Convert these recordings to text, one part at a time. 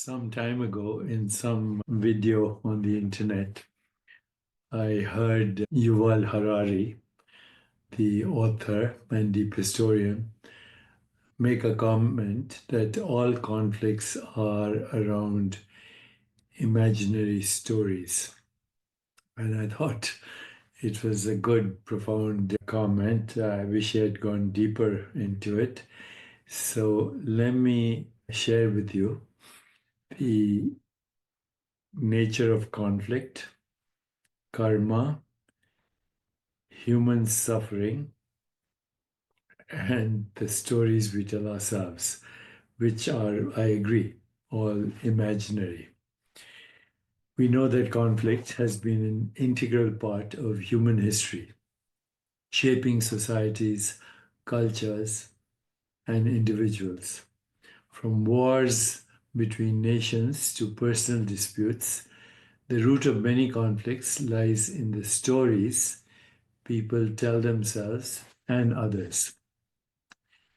Some time ago, in some video on the internet, I heard Yuval Harari, the author and deep historian, make a comment that all conflicts are around imaginary stories. And I thought it was a good, profound comment. I wish I had gone deeper into it. So let me share with you the nature of conflict, karma, human suffering, and the stories we tell ourselves, which are, I agree, all imaginary. We know that conflict has been an integral part of human history, shaping societies, cultures, and individuals. From wars between nations to personal disputes, the root of many conflicts lies in the stories people tell themselves and others.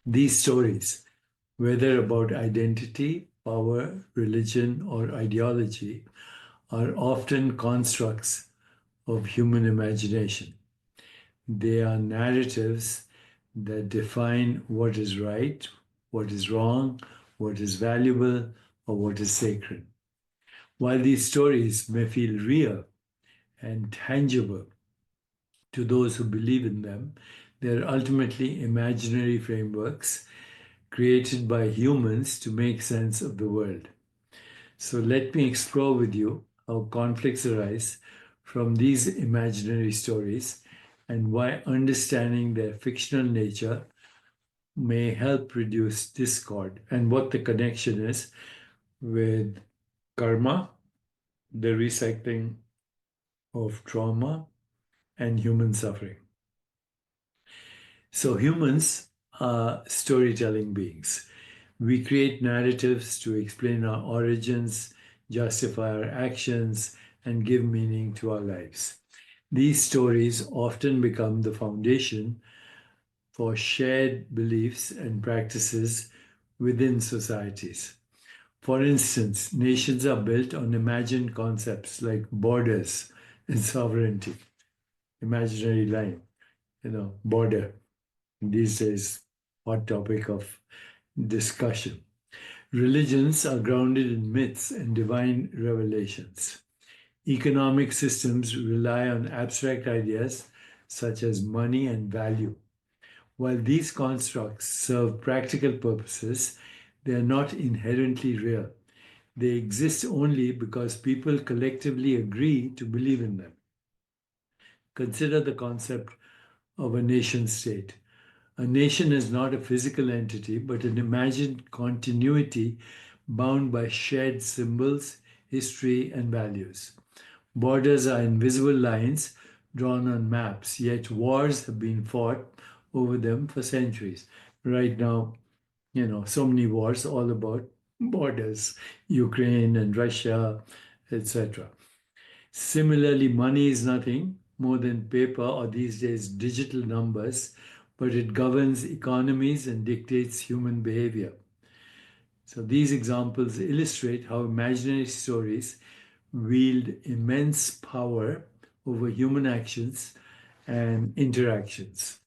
These stories, whether about identity, power, religion, or ideology, are often constructs of human imagination. They are narratives that define what is right, what is wrong, what is valuable, or what is sacred. While these stories may feel real and tangible to those who believe in them, they are ultimately imaginary frameworks created by humans to make sense of the world. So let me explore with you how conflicts arise from these imaginary stories and why understanding their fictional nature may help reduce discord and what the connection is with karma, the recycling of trauma, and human suffering. So humans are storytelling beings. We create narratives to explain our origins, justify our actions, and give meaning to our lives. These stories often become the foundation for shared beliefs and practices within societies. For instance, nations are built on imagined concepts like borders and sovereignty, imaginary line, border. These days, hot topic of discussion. Religions are grounded in myths and divine revelations. Economic systems rely on abstract ideas such as money and value. While these constructs serve practical purposes, they are not inherently real. They exist only because people collectively agree to believe in them. Consider the concept of a nation state. A nation is not a physical entity, but an imagined continuity bound by shared symbols, history, and values. Borders are invisible lines drawn on maps, yet wars have been fought over them for centuries. Right now, so many wars all about borders, Ukraine and Russia, etc. Similarly, money is nothing more than paper or these days digital numbers, but it governs economies and dictates human behavior. So these examples illustrate how imaginary stories wield immense power over human actions and interactions.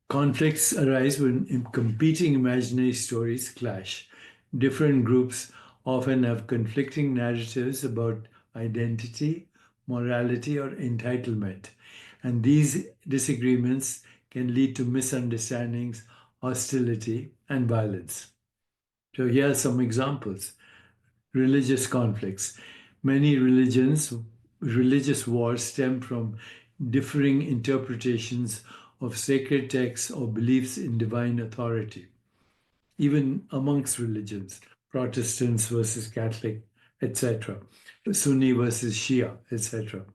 Conflicts arise when competing imaginary stories clash. Different groups often have conflicting narratives about identity, morality, or entitlement. And these disagreements can lead to misunderstandings, hostility, and violence. So here are some examples. Religious conflicts. Many religious wars stem from differing interpretations of sacred texts or beliefs in divine authority, even amongst religions, Protestants versus Catholic, etc., Sunni versus Shia, etc.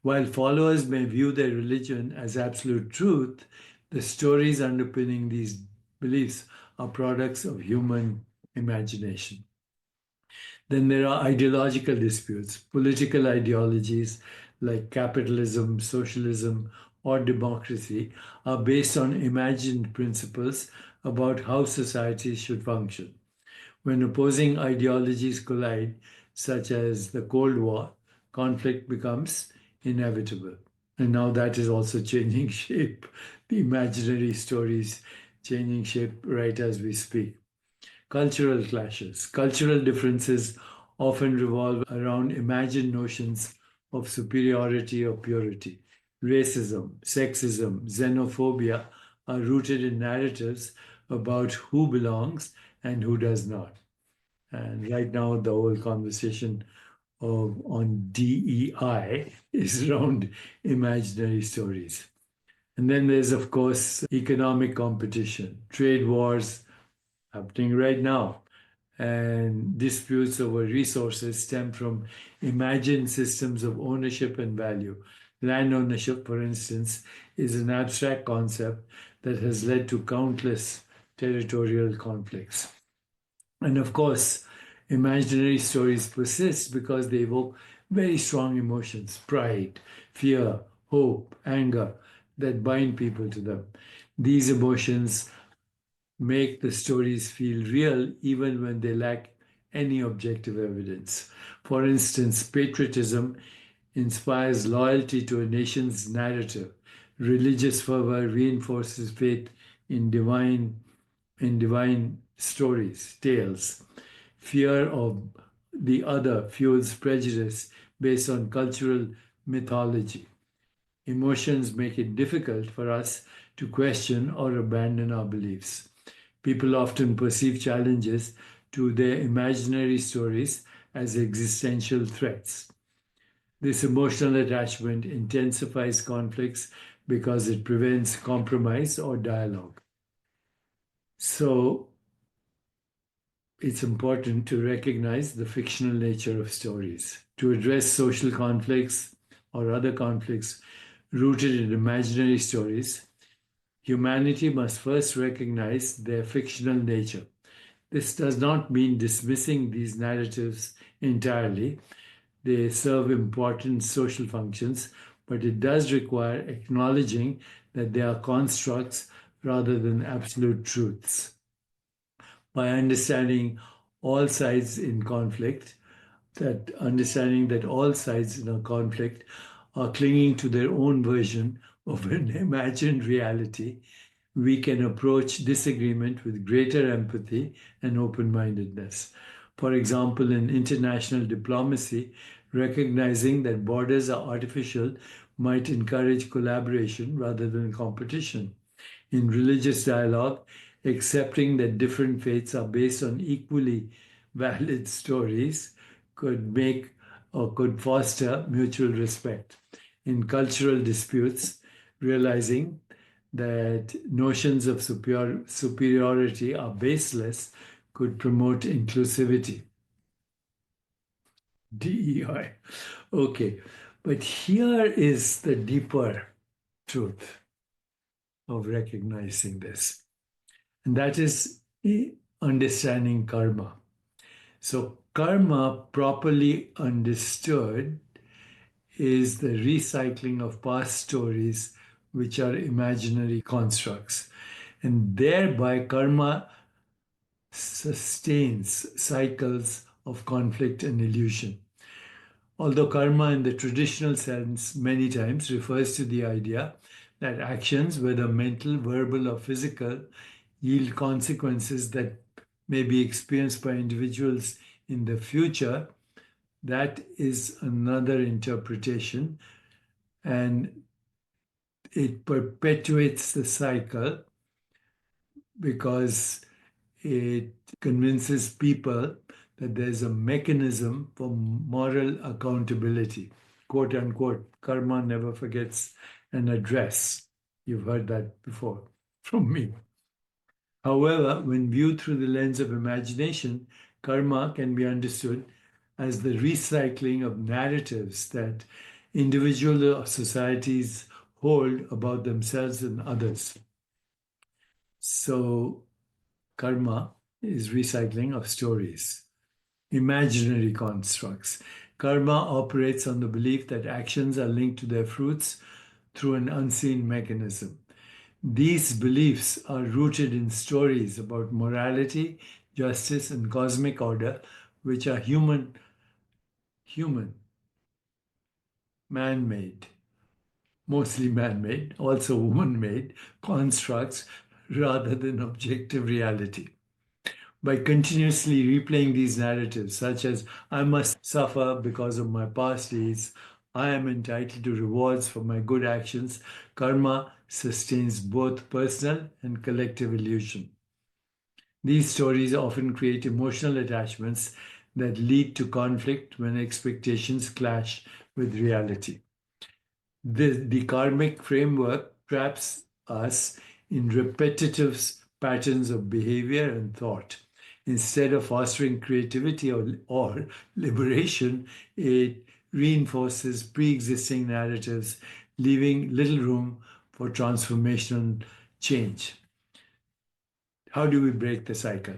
While followers may view their religion as absolute truth, the stories underpinning these beliefs are products of human imagination. Then there are ideological disputes. Political ideologies like capitalism, socialism, or democracy are based on imagined principles about how societies should function. When opposing ideologies collide, such as the Cold War, conflict becomes inevitable. And now that is also changing shape. The imaginary stories changing shape right as we speak. Cultural clashes. Cultural differences often revolve around imagined notions of superiority or purity. Racism, sexism, xenophobia are rooted in narratives about who belongs and who does not. And right now, the whole conversation on DEI is around imaginary stories. And then there's, of course, economic competition, trade wars happening right now, and disputes over resources stem from imagined systems of ownership and value. Land ownership, for instance, is an abstract concept that has led to countless territorial conflicts. And of course, imaginary stories persist because they evoke very strong emotions: pride, fear, hope, anger that bind people to them. These emotions make the stories feel real even when they lack any objective evidence. For instance, patriotism inspires loyalty to a nation's narrative. Religious fervor reinforces faith in divine stories, tales. Fear of the other fuels prejudice based on cultural mythology. Emotions make it difficult for us to question or abandon our beliefs. People often perceive challenges to their imaginary stories as existential threats. This emotional attachment intensifies conflicts because it prevents compromise or dialogue. So, it's important to recognize the fictional nature of stories. To address social conflicts or other conflicts rooted in imaginary stories, humanity must first recognize their fictional nature. This does not mean dismissing these narratives entirely. They serve important social functions, but it does require acknowledging that they are constructs rather than absolute truths. By understanding all sides in conflict, that understanding that all sides in a conflict are clinging to their own version of an imagined reality, we can approach disagreement with greater empathy and open mindedness. For example, in international diplomacy, recognizing that borders are artificial might encourage collaboration rather than competition. In religious dialogue, accepting that different faiths are based on equally valid stories could make or could foster mutual respect. In cultural disputes, realizing that notions of superiority are baseless could promote inclusivity. DEI. Okay, but here is the deeper truth of recognizing this, and that is understanding karma. So, karma, properly understood, is the recycling of past stories which are imaginary constructs. And thereby, karma sustains cycles of conflict and illusion. Although karma, in the traditional sense, many times refers to the idea that actions, whether mental, verbal, or physical, yield consequences that may be experienced by individuals in the future, that is another interpretation, and it perpetuates the cycle because it convinces people that there's a mechanism for moral accountability. Quote unquote, karma never forgets an address. You've heard that before from me. However, when viewed through the lens of imagination, karma can be understood as the recycling of narratives that individual or societies hold about themselves and others. So, karma is recycling of stories, imaginary constructs. Karma operates on the belief that actions are linked to their fruits through an unseen mechanism. These beliefs are rooted in stories about morality, justice, and cosmic order, which are human, man-made, mostly man-made, also woman-made constructs rather than objective reality. By continuously replaying these narratives, such as I must suffer because of my past deeds, I am entitled to rewards for my good actions, karma sustains both personal and collective illusion. These stories often create emotional attachments that lead to conflict when expectations clash with reality. The karmic framework traps us in repetitive patterns of behavior and thought. Instead of fostering creativity or liberation, it reinforces pre existing narratives, leaving little room for transformational change. How do we break the cycle?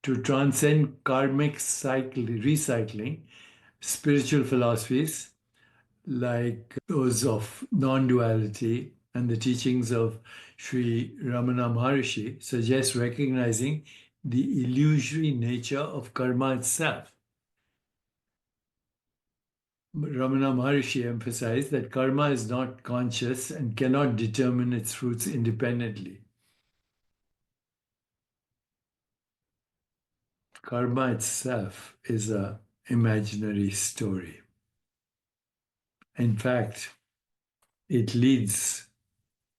To transcend karmic cycle recycling, spiritual philosophies like those of non duality and the teachings of Sri Ramana Maharshi suggest recognizing the illusory nature of karma itself. Ramana Maharshi emphasized that karma is not conscious and cannot determine its fruits independently. Karma itself is an imaginary story. In fact, it leads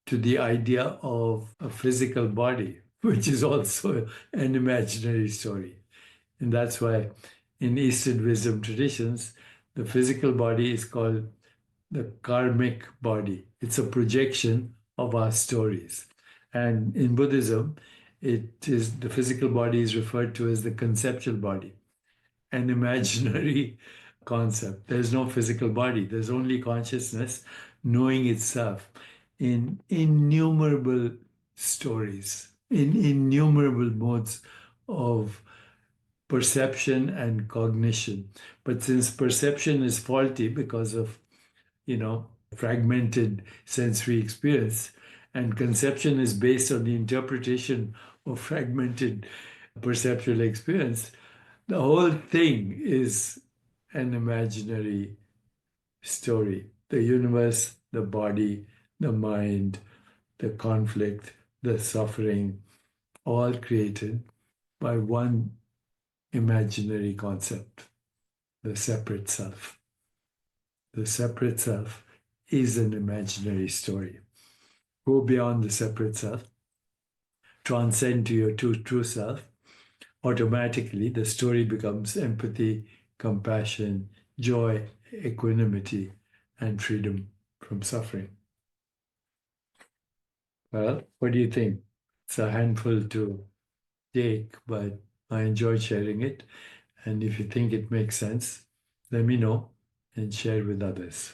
to the idea of a physical body, which is also an imaginary story. And that's why in Eastern wisdom traditions, the physical body is called the karmic body. It's a projection of our stories. And in Buddhism, it is the physical body is referred to as the conceptual body, an imaginary concept. There's no physical body, there's only consciousness knowing itself in innumerable stories, in innumerable modes of perception and cognition. But since perception is faulty because of, fragmented sensory experience, and conception is based on the interpretation of fragmented perceptual experience, the whole thing is an imaginary story. The universe, the body, the mind, the conflict, the suffering, all created by one imaginary concept, the separate self. The separate self is an imaginary story. Go beyond the separate self, transcend to your true self. Automatically, the story becomes empathy, compassion, joy, equanimity, and freedom from suffering. Well, what do you think? It's a handful to take, but I enjoyed sharing it. And if you think it makes sense, let me know and share with others.